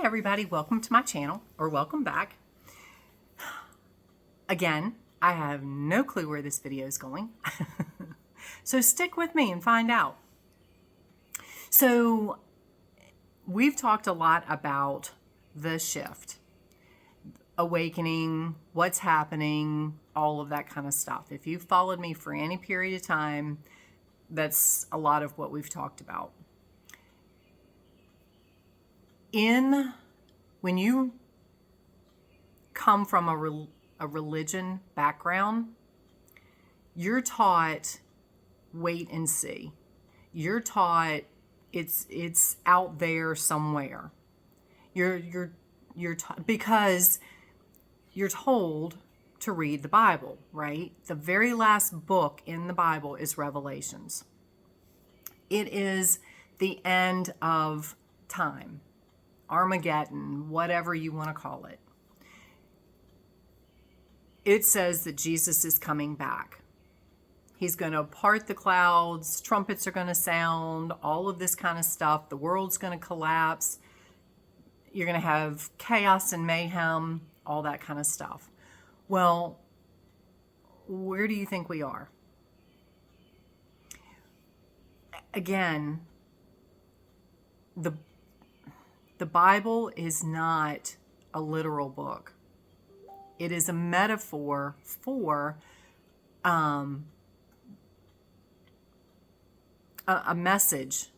Hi everybody, welcome to my channel, or welcome back. Again, I have no clue where this video is going, so stick with me and find out. So we've talked a lot about the shift, awakening, what's happening, all of that kind of stuff. If you've followed me for any period of time, that's a lot of what we've talked about. When you come from a religion background, you're taught wait and see. You're taught it's out there somewhere. Because you're told to read the Bible, right? The very last book in the Bible is Revelations. It is the end of time. Armageddon, whatever you want to call it. It says that Jesus is coming back. He's going to part the clouds, trumpets are going to sound, all of this kind of stuff. The world's going to collapse. You're going to have chaos and mayhem, all that kind of stuff. Well, where do you think we are? Again, the Bible is not a literal book. It is a metaphor for a message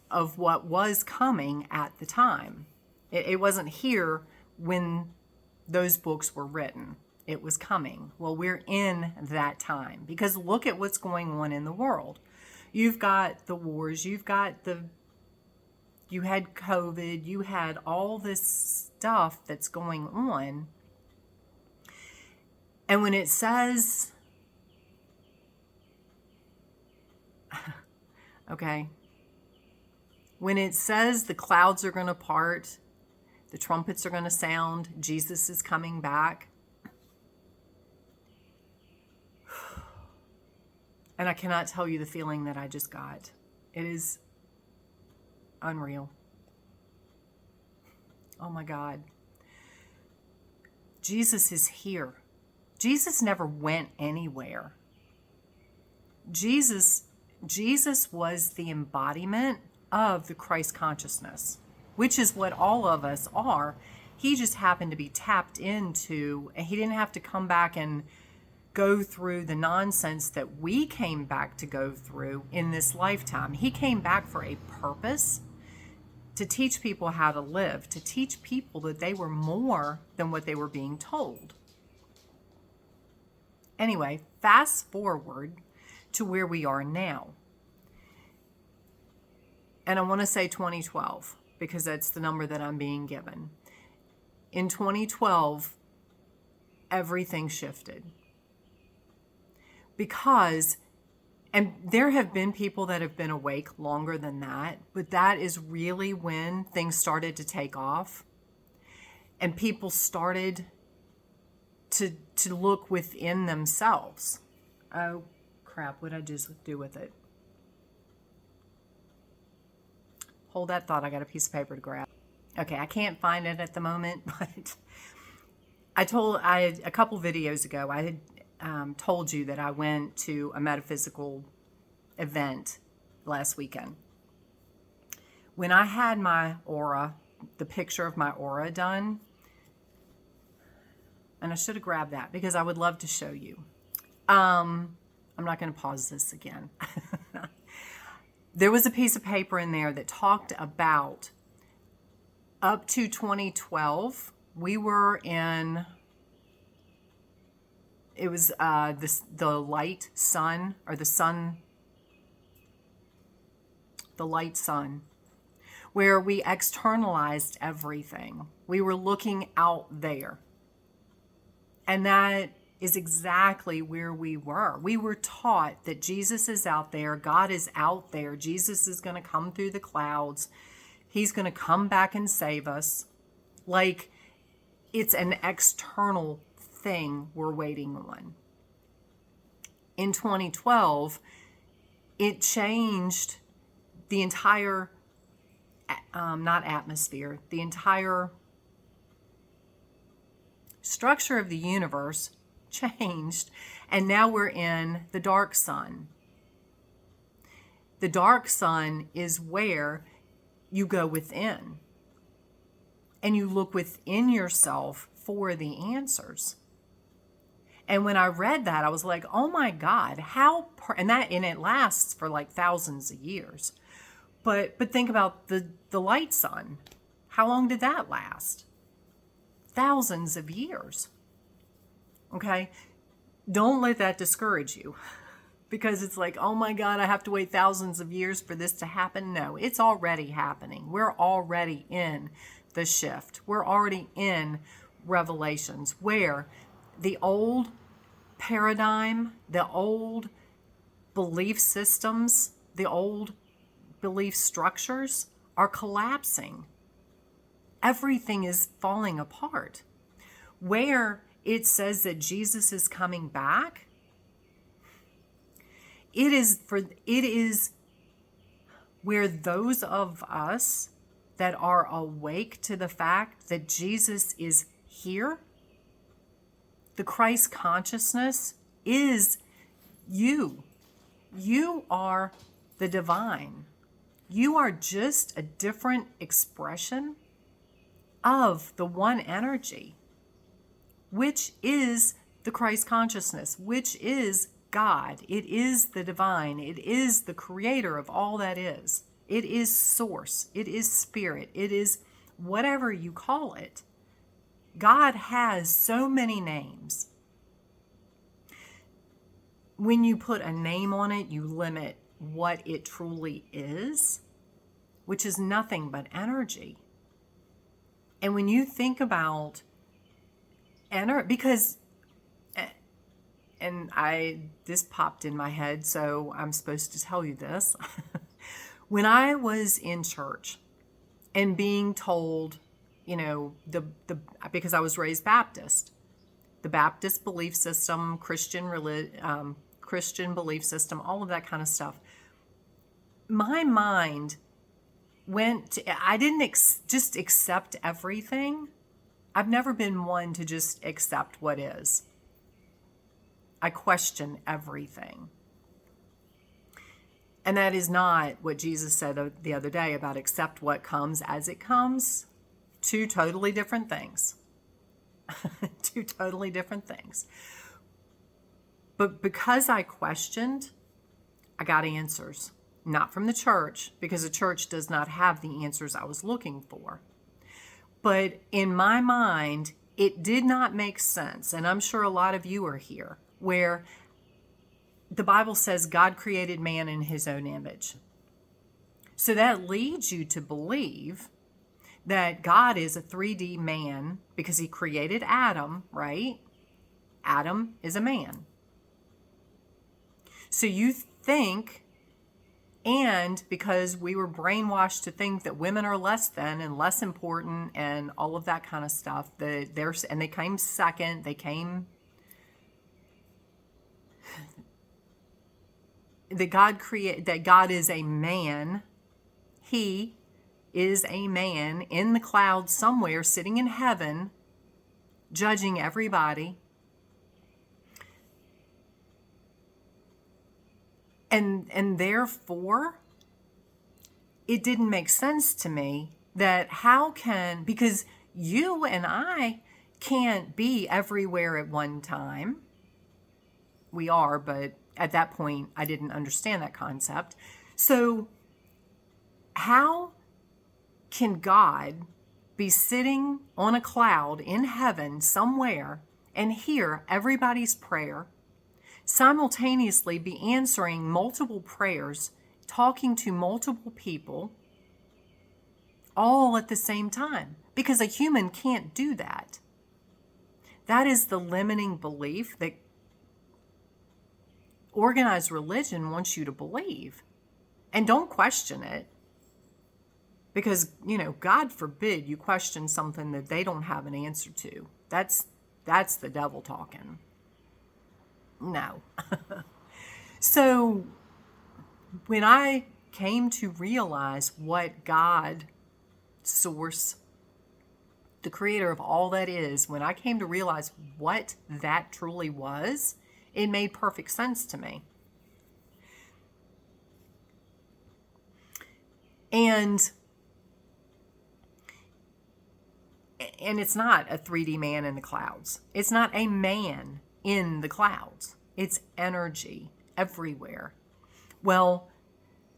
of what was coming at the time. It wasn't here when those books were written. It was coming. Well, we're in that time because look at what's going on in the world. You've got the wars, you had COVID, you had all this stuff that's going on. And when it says, okay, when it says the clouds are going to part, the trumpets are going to sound, Jesus is coming back, and I cannot tell you the feeling that I just got. It is unreal. Oh my God. Jesus is here. Jesus never went anywhere. Jesus was the embodiment of the Christ consciousness, which is what all of us are. He just happened to be tapped into, and he didn't have to come back and go through the nonsense that we came back to go through in this lifetime. He came back for a purpose, to teach people how to live, to teach people that they were more than what they were being told. Anyway, fast forward to where we are now. And I want to say 2012 because that's the number that I'm being given. In 2012, everything shifted. And there have been people that have been awake longer than that, but that is really when things started to take off and people started to look within themselves. Oh, crap, what did I just do with it? Hold that thought, I got a piece of paper to grab. Okay, I can't find it at the moment, but a couple videos ago, I had told you that I went to a metaphysical event last weekend. When I had my aura, the picture of my aura done, and I should have grabbed that because I would love to show you. I'm not going to pause this again. There was a piece of paper in there that talked about up to 2012, we were in... It was the light sun, or the light sun, where we externalized everything. We were looking out there. And that is exactly where we were. We were taught that Jesus is out there, God is out there, Jesus is going to come through the clouds, he's going to come back and save us. Like it's an external thing we're waiting on. In 2012, it changed the entire not atmosphere, the entire structure of the universe changed, and now we're in the dark sun. The dark sun is where you go within and you look within yourself for the answers. And when I read that, I was like, oh my God, and it lasts for like thousands of years. But think about the light sun. How long did that last? Thousands of years. Okay? Don't let that discourage you. Because it's like, oh my God, I have to wait thousands of years for this to happen. No, it's already happening. We're already in the shift. We're already in Revelations, where the old paradigm, the old belief systems, the old belief structures are collapsing. Everything is falling apart. Where it says that Jesus is coming back, it is where those of us that are awake to the fact that Jesus is here, the Christ consciousness is you. You are the divine. You are just a different expression of the one energy, which is the Christ consciousness, which is God. It is the divine. It is the creator of all that is. It is source. It is spirit. It is whatever you call it. God has so many names. When you put a name on it, you limit what it truly is, which is nothing but energy. And when you think about energy, because this popped in my head, so I'm supposed to tell you this. When I was in church and being told, because I was raised Baptist, the Baptist belief system, Christian belief system, all of that kind of stuff, my mind went to, I didn't just accept everything. I've never been one to just accept what is. I question everything. And that is not what Jesus said the other day about accept what comes as it comes. Two totally different things. Two totally different things. But because I questioned, I got answers. Not from the church, because the church does not have the answers I was looking for. But in my mind, it did not make sense. And I'm sure a lot of you are here, where the Bible says God created man in his own image. So that leads you to believe that God is a 3D man because he created Adam, right? Adam is a man. So you think, and because we were brainwashed to think that women are less than and less important and all of that kind of stuff, and they came second, that God is a man. He is a man in the clouds somewhere, sitting in heaven, judging everybody. And therefore, it didn't make sense to me that because you and I can't be everywhere at one time. We are, but at that point, I didn't understand that concept. So how can God be sitting on a cloud in heaven somewhere and hear everybody's prayer, simultaneously be answering multiple prayers, talking to multiple people, all at the same time? Because a human can't do that. That is the limiting belief that organized religion wants you to believe. And don't question it. Because, God forbid you question something that they don't have an answer to. That's the devil talking. No. So when I came to realize what God source, the creator of all that is, when I came to realize what that truly was, it made perfect sense to me. And it's not a 3D man in the clouds. It's not a man in the clouds. It's energy everywhere. Well,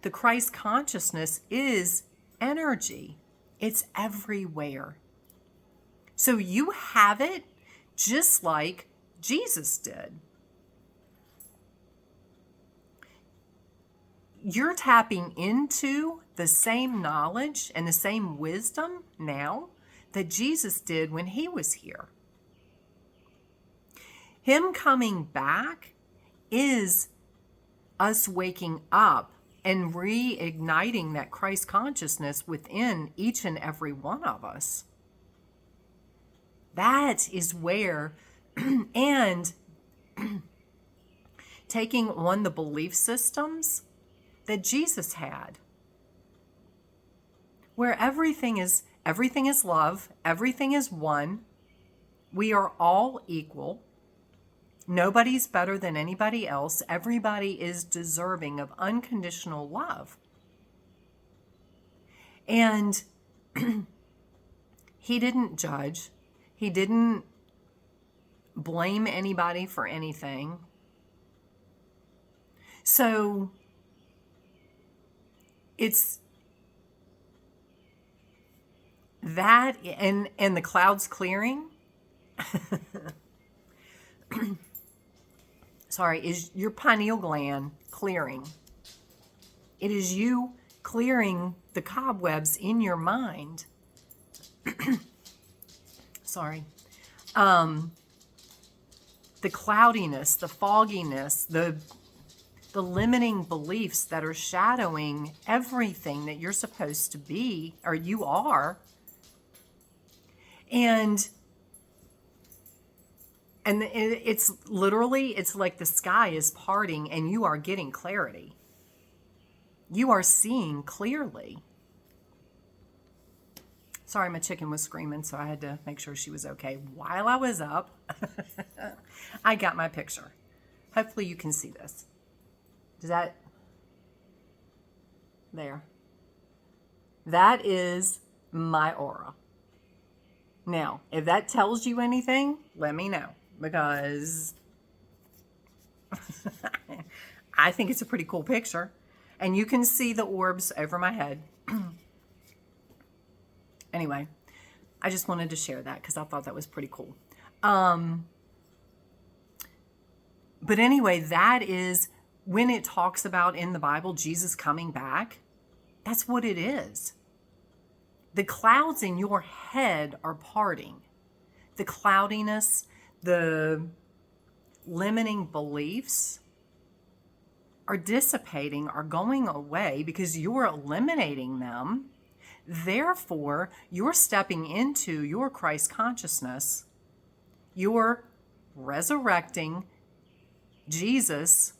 the Christ consciousness is energy. It's everywhere. So you have it just like Jesus did. You're tapping into the same knowledge and the same wisdom now that Jesus did when he was here. Him coming back is us waking up and reigniting that Christ consciousness within each and every one of us. That is where, and taking on the belief systems that Jesus had, where everything is love, everything is one, we are all equal, nobody's better than anybody else, everybody is deserving of unconditional love. And he didn't judge. He didn't blame anybody for anything. So it's that, and the clouds clearing, is your pineal gland clearing. It is you clearing the cobwebs in your mind. The cloudiness, the fogginess, the limiting beliefs that are shadowing everything that you're supposed to be, or you are. And it's literally, it's like the sky is parting and you are getting clarity. You are seeing clearly. Sorry, my chicken was screaming, so I had to make sure she was okay. While I was up, I got my picture. Hopefully you can see this. Does that? There. That is my aura. Now, if that tells you anything, let me know, because I think it's a pretty cool picture. And you can see the orbs over my head. Anyway, I just wanted to share that because I thought that was pretty cool. But anyway, that is when it talks about in the Bible, Jesus coming back. That's what it is. The clouds in your head are parting. The cloudiness, the limiting beliefs are dissipating, are going away because you're eliminating them. Therefore, you're stepping into your Christ consciousness. You're resurrecting Jesus,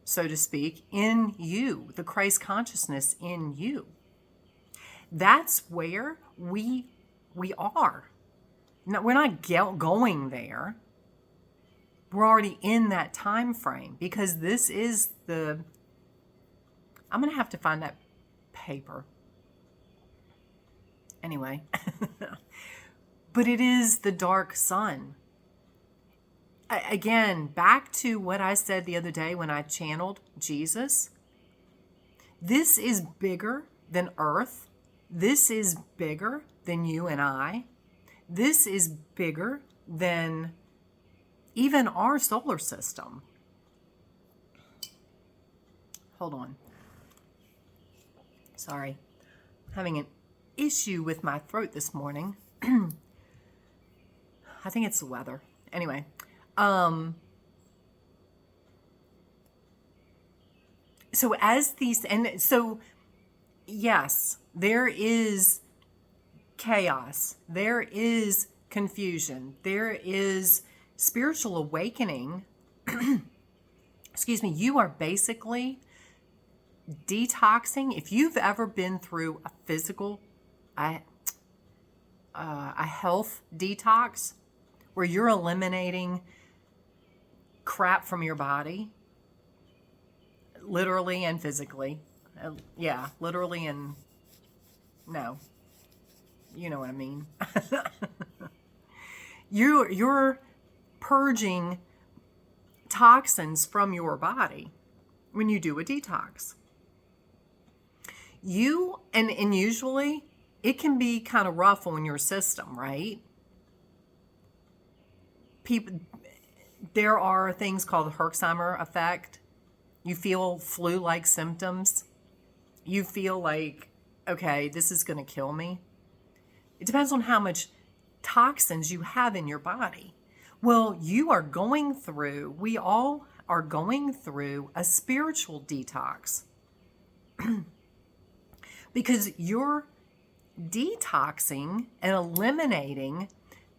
so to speak, in you, the Christ consciousness in you. That's where we are. No, we're not going there. We're already in that time frame because this is I'm going to have to find that paper. Anyway, but it is the dark sun. Again, back to what I said the other day when I channeled Jesus. This is bigger than Earth. This is bigger than you and I. This is bigger than even our solar system. Hold on. Sorry. Having an issue with my throat this morning. I think it's the weather. Anyway. So as these, and so yes, there is chaos. There is confusion. There is spiritual awakening. Excuse me. You are basically detoxing. If you've ever been through a physical a, a health detox where you're eliminating crap from your body, literally and physically. Yeah, literally and no, you know what I mean. You're purging toxins from your body when you do a detox. And usually it can be kind of rough on your system, right? There are things called the Herxheimer effect. You feel flu-like symptoms. You feel like, okay, this is going to kill me. It depends on how much toxins you have in your body. Well, we all are going through a spiritual detox because you're detoxing and eliminating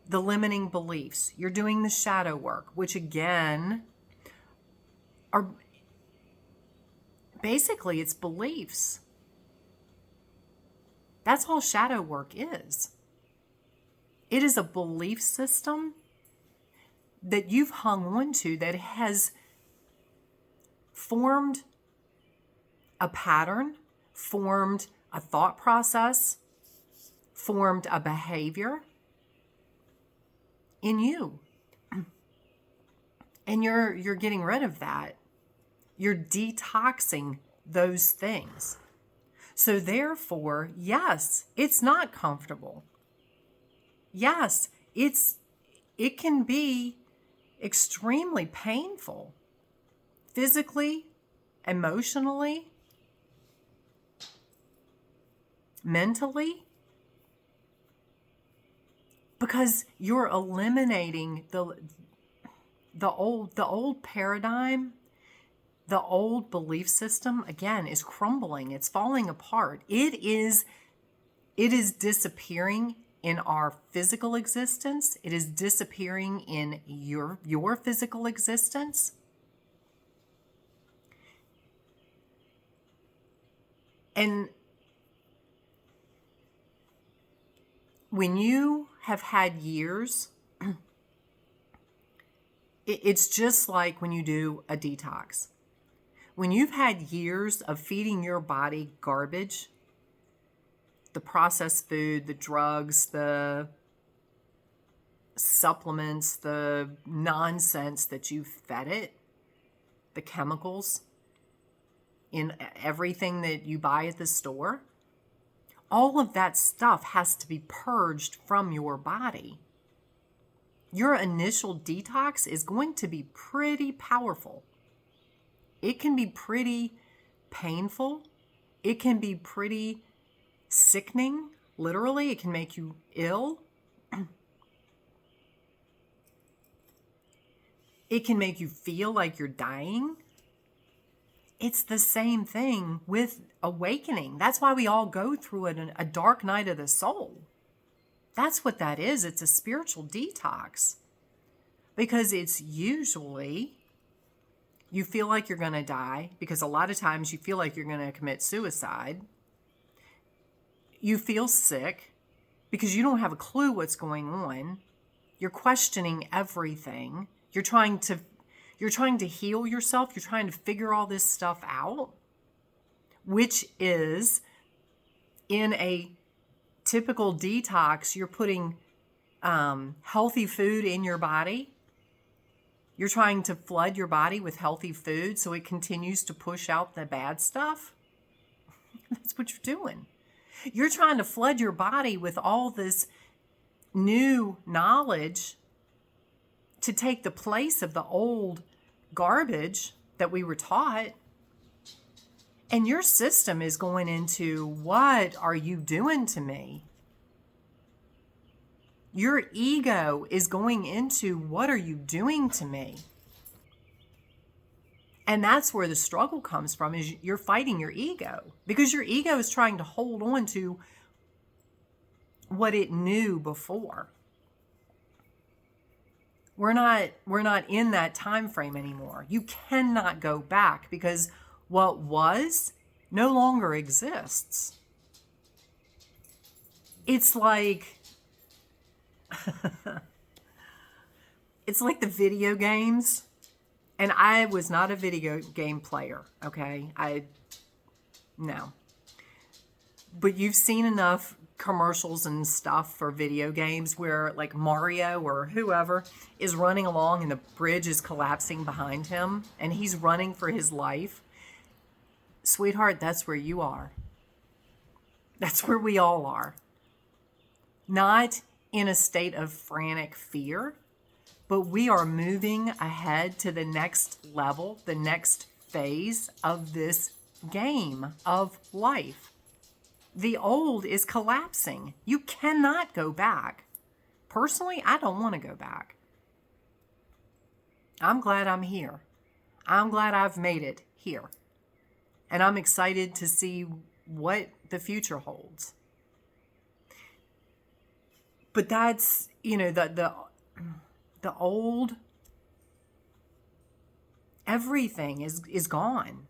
the limiting beliefs. You're doing the shadow work, which again are basically it's beliefs. That's all shadow work is. It is a belief system that you've hung on to that has formed a pattern, formed a thought process, formed a behavior in you. And you're getting rid of that. You're detoxing those things. So therefore, yes, it's not comfortable. Yes, it can be extremely painful, physically, emotionally, mentally, because you're eliminating the old paradigm. The old belief system, again, is crumbling. It's falling apart. It is disappearing in our physical existence. It is disappearing in your physical existence. And when you have had years, it's just like when you do a detox. When you've had years of feeding your body garbage, the processed food, the drugs, the supplements, the nonsense that you've fed it, the chemicals in everything that you buy at the store, all of that stuff has to be purged from your body. Your initial detox is going to be pretty powerful. It can be pretty painful. It can be pretty sickening. Literally, it can make you ill. It can make you feel like you're dying. It's the same thing with awakening. That's why we all go through a dark night of the soul. That's what that is. It's a spiritual detox. Because it's usually you feel like you're going to die, because a lot of times you feel like you're going to commit suicide. You feel sick because you don't have a clue what's going on. You're questioning everything. You're trying to heal yourself. You're trying to figure all this stuff out, which is in a typical detox, you're putting healthy food in your body. You're trying to flood your body with healthy food so it continues to push out the bad stuff. That's what you're doing. You're trying to flood your body with all this new knowledge to take the place of the old garbage that we were taught. And your system is going into, what are you doing to me? Your ego is going into, what are you doing to me? And that's where the struggle comes from, is you're fighting your ego. Because your ego is trying to hold on to what it knew before. We're not in that time frame anymore. You cannot go back, because what was no longer exists. It's like the video games. And I was not a video game player, okay? No. But you've seen enough commercials and stuff for video games where like Mario or whoever is running along and the bridge is collapsing behind him and he's running for his life. Sweetheart, that's where you are. That's where we all are. Not in a state of frantic fear, but we are moving ahead to the next level, the next phase of this game of life. The old is collapsing. You cannot go back. Personally, I don't want to go back. I'm glad I'm here. I'm glad I've made it here. And I'm excited to see what the future holds. But that's, the old, everything is gone.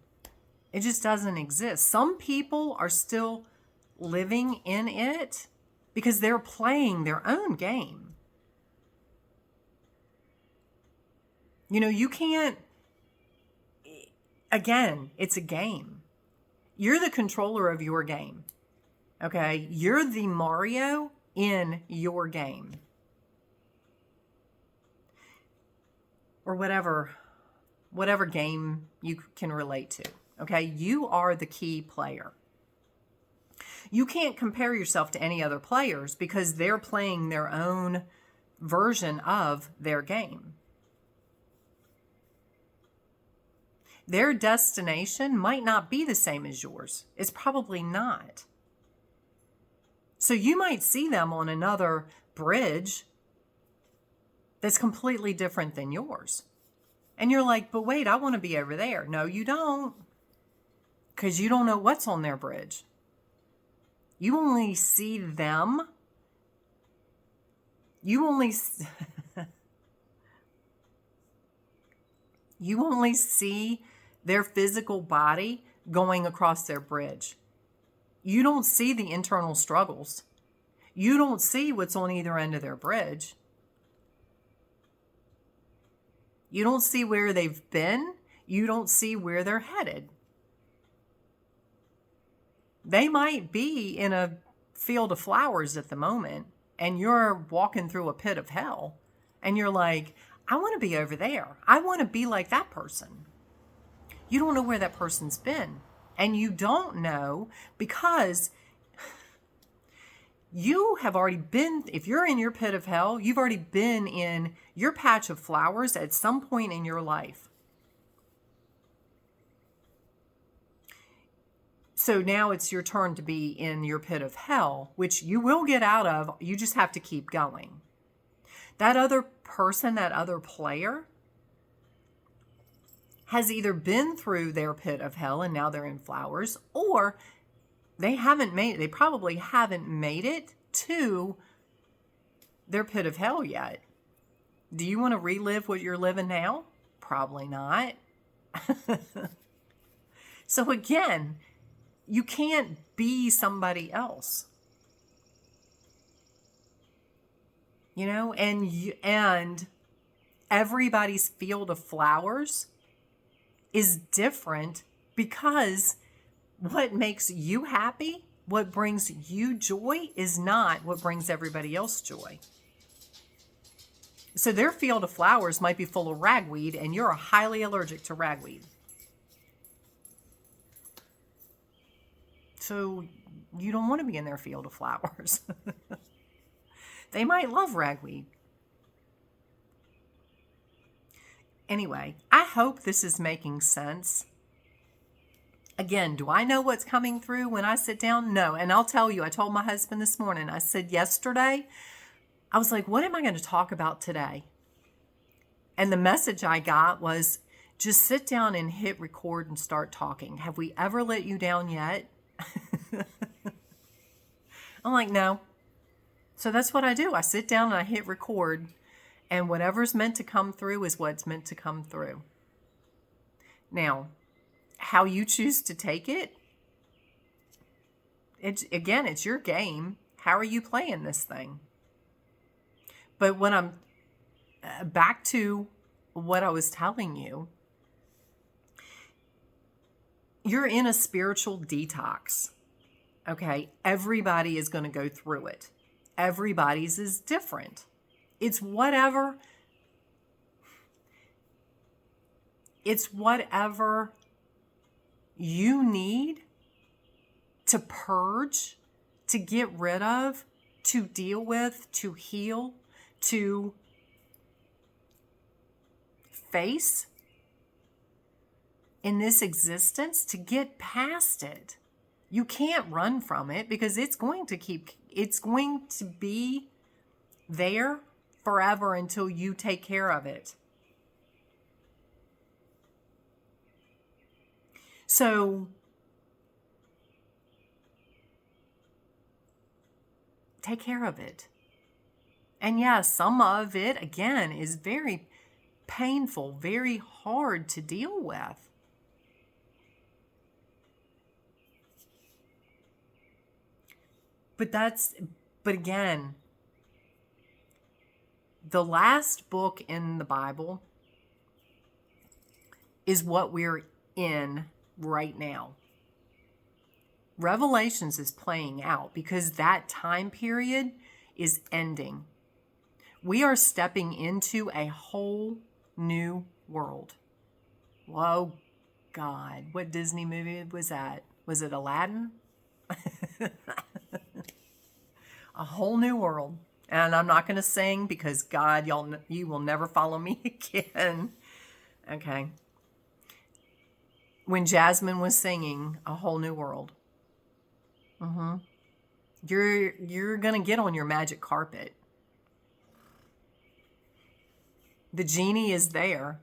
It just doesn't exist. Some people are still living in it because they're playing their own game. You can't, again, it's a game. You're the controller of your game. Okay? You're the Mario in your game. Or whatever game you can relate to. Okay? You are the key player. You can't compare yourself to any other players because they're playing their own version of their game. Their destination might not be the same as yours. It's probably not. So you might see them on another bridge that's completely different than yours. And you're like, but wait, I want to be over there. No, you don't. Because you don't know what's on their bridge. You only see them. You only see their physical body going across their bridge. You don't see the internal struggles. You don't see what's on either end of their bridge. You don't see where they've been. You don't see where they're headed. They might be in a field of flowers at the moment, and you're walking through a pit of hell, and you're like, I want to be over there. I want to be like that person. You don't know where that person's been. And you don't know because you have already been, if you're in your pit of hell, you've already been in your patch of flowers at some point in your life. So now it's your turn to be in your pit of hell, which you will get out of. You just have to keep going. That other person, that other player, has either been through their pit of hell and now they're in flowers, or they probably haven't made it to their pit of hell yet. Do you want to relive what you're living now? Probably not. So again, you can't be somebody else. And everybody's field of flowers is different because what makes you happy, what brings you joy, is not what brings everybody else joy. So their field of flowers might be full of ragweed and you're highly allergic to ragweed. So you don't want to be in their field of flowers. They might love ragweed. Anyway, I hope this is making sense. Again, do I know what's coming through when I sit down? No. And I'll tell you, I told my husband this morning, I said yesterday, I was like, what am I going to talk about today? And the message I got was, just sit down and hit record and start talking. Have we ever let you down yet? I'm like, no. So that's what I do. I sit down and I hit record, and whatever's meant to come through is what's meant to come through. Now, how you choose to take it, it's your game. How are you playing this thing? But when I'm back to what I was telling you, you're in a spiritual detox. Okay, everybody is going to go through it. Everybody's is different. It's whatever you need to purge, to get rid of, to deal with, to heal, to face in this existence, to get past it. You can't run from it because it's going to be there forever until you take care of it. So take care of it. And yes, some of it, again, is very painful, very hard to deal with. But again, the last book in the Bible is what we're in right now. Revelations is playing out because that time period is ending. We are stepping into a whole new world. Whoa, God, what Disney movie was that? Was it Aladdin? A whole new world. And I'm not going to sing because, God, you will never follow me again. Okay. When Jasmine was singing A Whole New World. You're going to get on your magic carpet. The genie is there.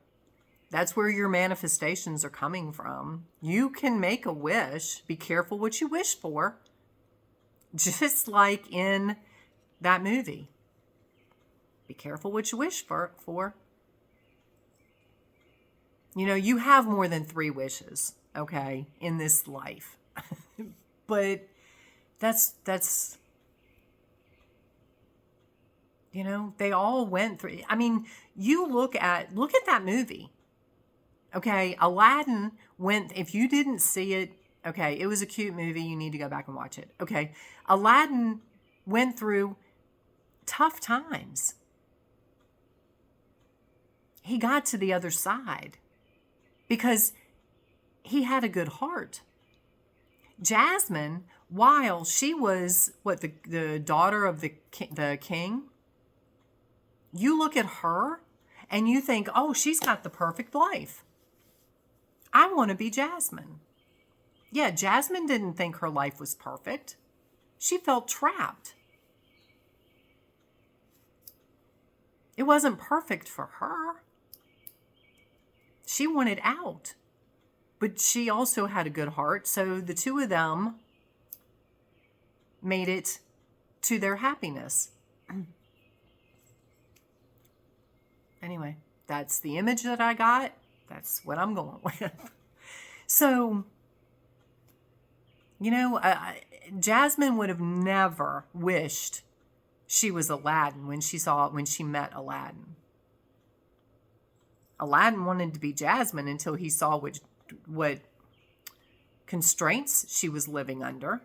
That's where your manifestations are coming from. You can make a wish. Be careful what you wish for. Just like in that movie. Be careful what you wish for. You know, you have more than 3 wishes, okay, in this life. But that's you know, they all went through. I mean, you look at that movie. Okay, Aladdin went, if you didn't see it, okay, it was a cute movie. You need to go back and watch it. Okay, Aladdin went through tough times. He got to the other side because he had a good heart. Jasmine, while she was the daughter of the king, you look at her and you think, oh, she's got the perfect life. I want to be Jasmine. Yeah, Jasmine didn't think her life was perfect. She felt trapped. It wasn't perfect for her. She wanted out. But she also had a good heart, so the two of them made it to their happiness. Anyway, that's the image that I got. That's what I'm going with. So, you know, Jasmine would have never wished she was Aladdin when she met Aladdin. Aladdin wanted to be Jasmine until he saw what constraints she was living under.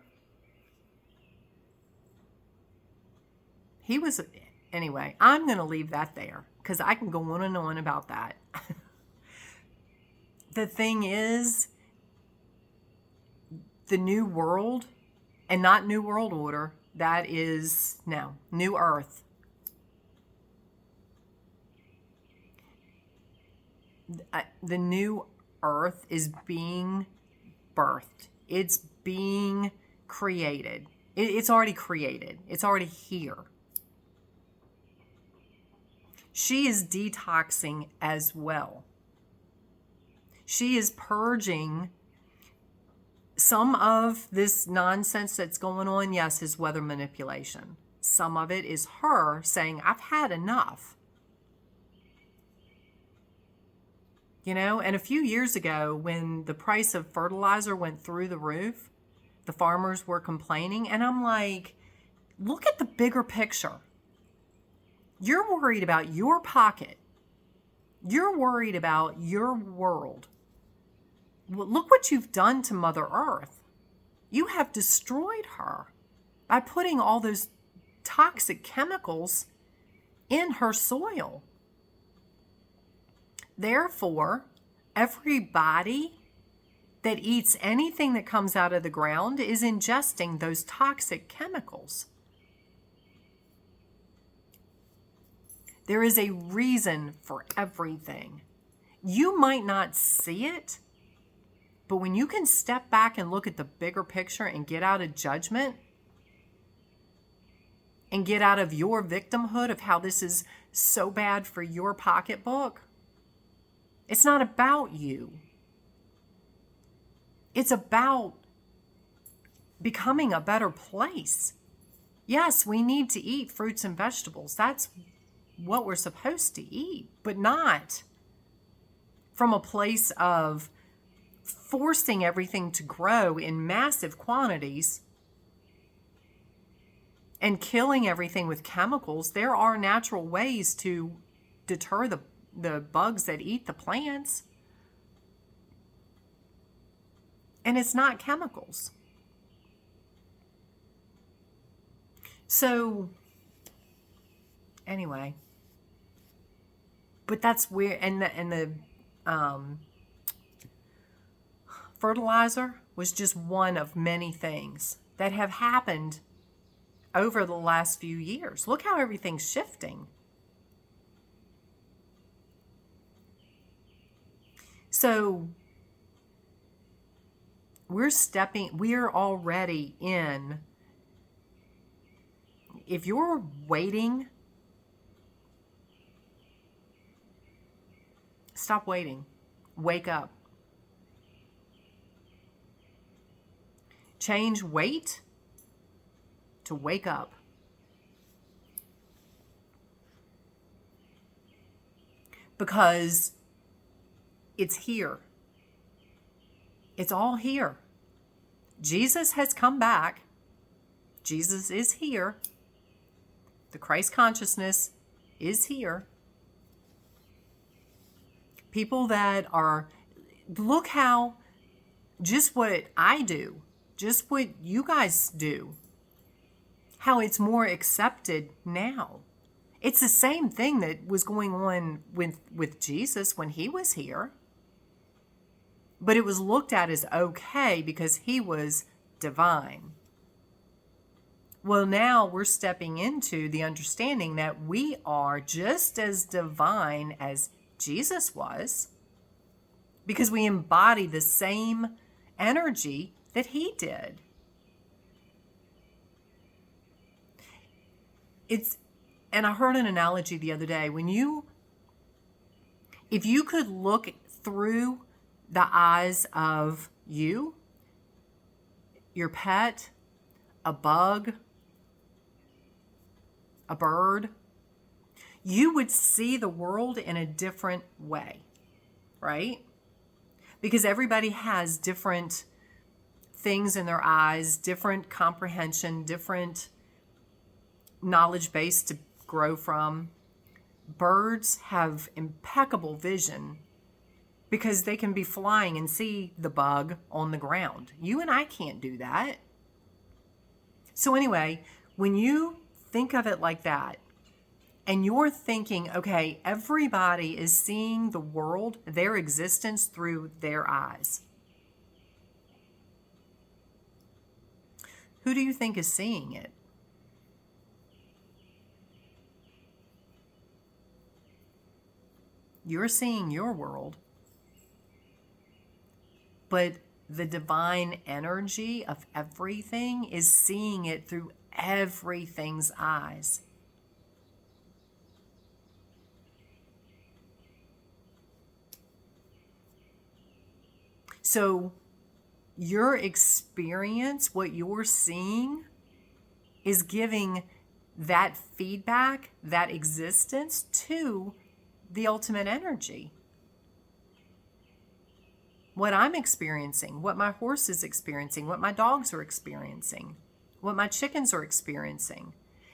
Anyway, I'm going to leave that there because I can go on and on about that. The thing is, the new world, and not New World Order, that is, no, New Earth. The new Earth is being birthed. It's being created. It's already created. It's already here. She is detoxing as well. She is purging some of this nonsense that's going on. Yes, is weather manipulation. Some of it is her saying, I've had enough. You know, and a few years ago when the price of fertilizer went through the roof, the farmers were complaining. And I'm like, Look at the bigger picture. You're worried about your pocket. You're worried about your world. Well, look what you've done to Mother Earth. You have destroyed her by putting all those toxic chemicals in her soil. Therefore, everybody that eats anything that comes out of the ground is ingesting those toxic chemicals. There is a reason for everything. You might not see it, but when you can step back and look at the bigger picture and get out of judgment and get out of your victimhood of how this is so bad for your pocketbook, it's not about you. It's about becoming a better place. Yes, we need to eat fruits and vegetables. That's what we're supposed to eat, but not from a place of forcing everything to grow in massive quantities and killing everything with chemicals. There are natural ways to deter the bugs that eat the plants. And it's not chemicals. So, anyway, but that's where, and the fertilizer was just one of many things that have happened over the last few years. Look how everything's shifting. So we're already in, if you're waiting, stop waiting. Wake up. Change wait to wake up. Because it's here. It's all here. Jesus has come back. Jesus is here. The Christ consciousness is here. People that are, look how, just what I do, just what you guys do, how it's more accepted now. It's the same thing that was going on with Jesus when he was here. But it was looked at as okay because he was divine. Well, now we're stepping into the understanding that we are just as divine as Jesus was, because we embody the same energy that he did. And I heard an analogy the other day. If you could look through the eyes of you, your pet, a bug, a bird, you would see the world in a different way, right? Because everybody has different things in their eyes, different comprehension, different knowledge base to grow from. Birds have impeccable vision because they can be flying and see the bug on the ground. You and I can't do that. So anyway, when you think of it like that, and you're thinking, okay, everybody is seeing the world, their existence through their eyes. Who do you think is seeing it? You're seeing your world. But the divine energy of everything is seeing it through everything's eyes. So your experience, what you're seeing, is giving that feedback, that existence to the ultimate energy. What I'm experiencing, what my horse is experiencing, what my dogs are experiencing, what my chickens are experiencing,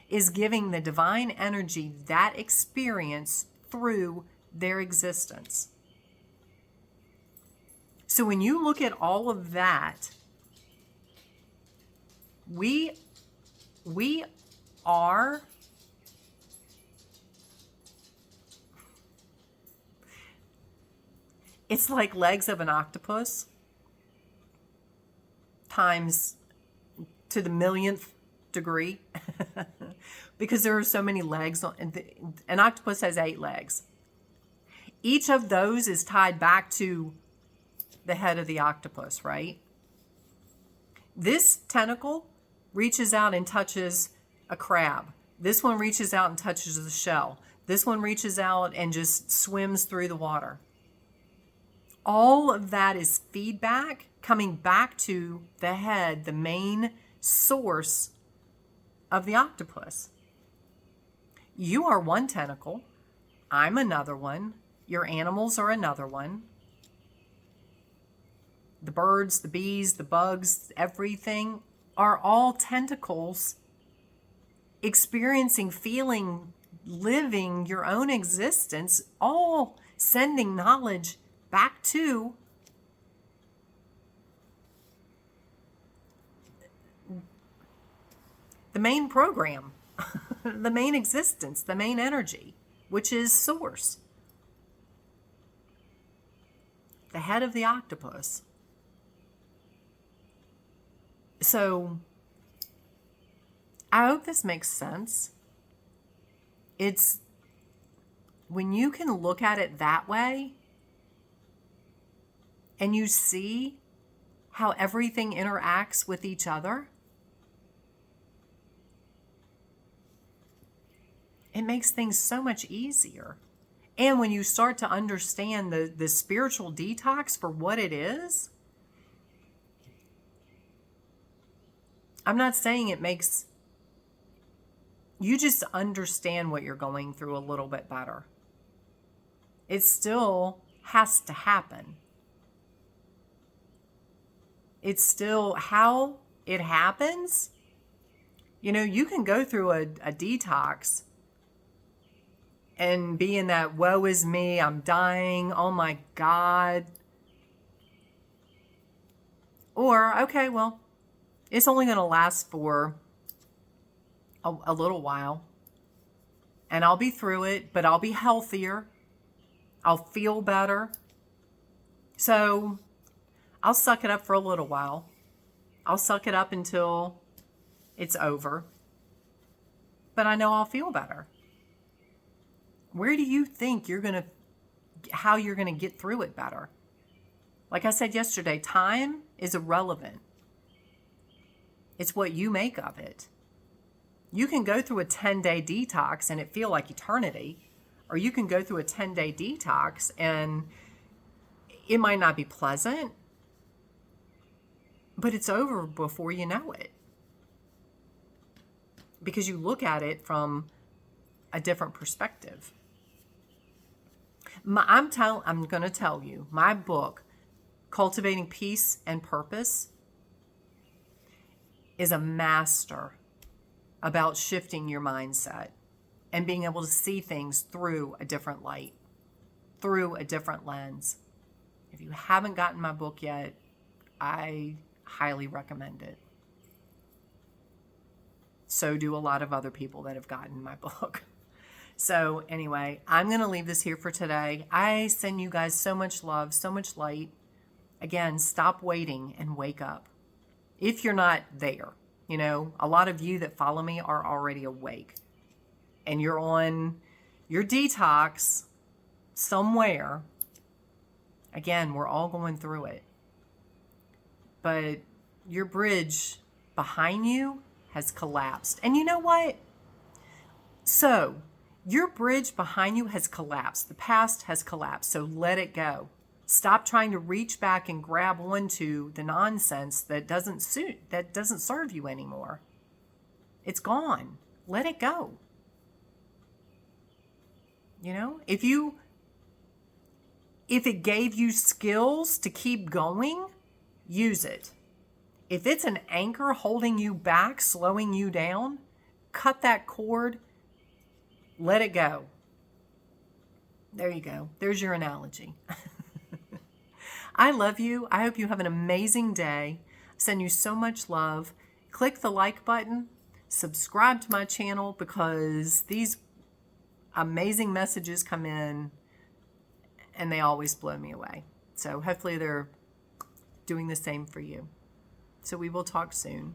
is giving the divine energy that experience through their existence. So when you look at all of that, we are it's like legs of an octopus times to the millionth degree because there are so many legs. An octopus has 8 legs. Each of those is tied back to the head of the octopus, right? This tentacle reaches out and touches a crab. This one reaches out and touches the shell. This one reaches out and just swims through the water. All of that is feedback coming back to the head, the main source of the octopus. You are one tentacle. I'm another one. Your animals are another one. The birds, the bees, the bugs, everything are all tentacles experiencing, feeling, living your own existence, all sending knowledge back to the main program, the main existence, the main energy, which is source. The head of the octopus. So, I hope this makes sense. It's when you can look at it that way and you see how everything interacts with each other, it makes things so much easier. And when you start to understand the spiritual detox for what it is, I'm not saying it makes, you just understand what you're going through a little bit better. It still has to happen. It's still how it happens. You know, you can go through a detox and be in that woe is me, I'm dying, oh my God. Or, okay, well, it's only going to last for a little while. And I'll be through it, but I'll be healthier. I'll feel better. So I'll suck it up for a little while. I'll suck it up until it's over. But I know I'll feel better. Where do you think how you're going to get through it better? Like I said yesterday, time is irrelevant. It's what you make of it. You can go through a 10-day detox and it feel like eternity, or you can go through a 10-day detox and it might not be pleasant, but it's over before you know it. Because you look at it from a different perspective. I'm going to tell you, my book, Cultivating Peace and Purpose, is a master about shifting your mindset and being able to see things through a different light, through a different lens. If you haven't gotten my book yet, I highly recommend it. So do a lot of other people that have gotten my book. So anyway, I'm going to leave this here for today. I send you guys so much love, so much light. Again, stop waiting and wake up. If you're not there, you know, a lot of you that follow me are already awake. And you're on your detox somewhere. Again, we're all going through it. But your bridge behind you has collapsed. And you know what? So, your bridge behind you has collapsed. The past has collapsed. So let it go. Stop trying to reach back and grab onto the nonsense that doesn't serve you anymore. It's gone. Let it go. You know, if it gave you skills to keep going, use it. If it's an anchor holding you back, slowing you down, cut that cord, let it go. There you go. There's your analogy. I love you. I hope you have an amazing day. Send you so much love. Click the like button. Subscribe to my channel because these amazing messages come in and they always blow me away. So hopefully they're doing the same for you. So we will talk soon.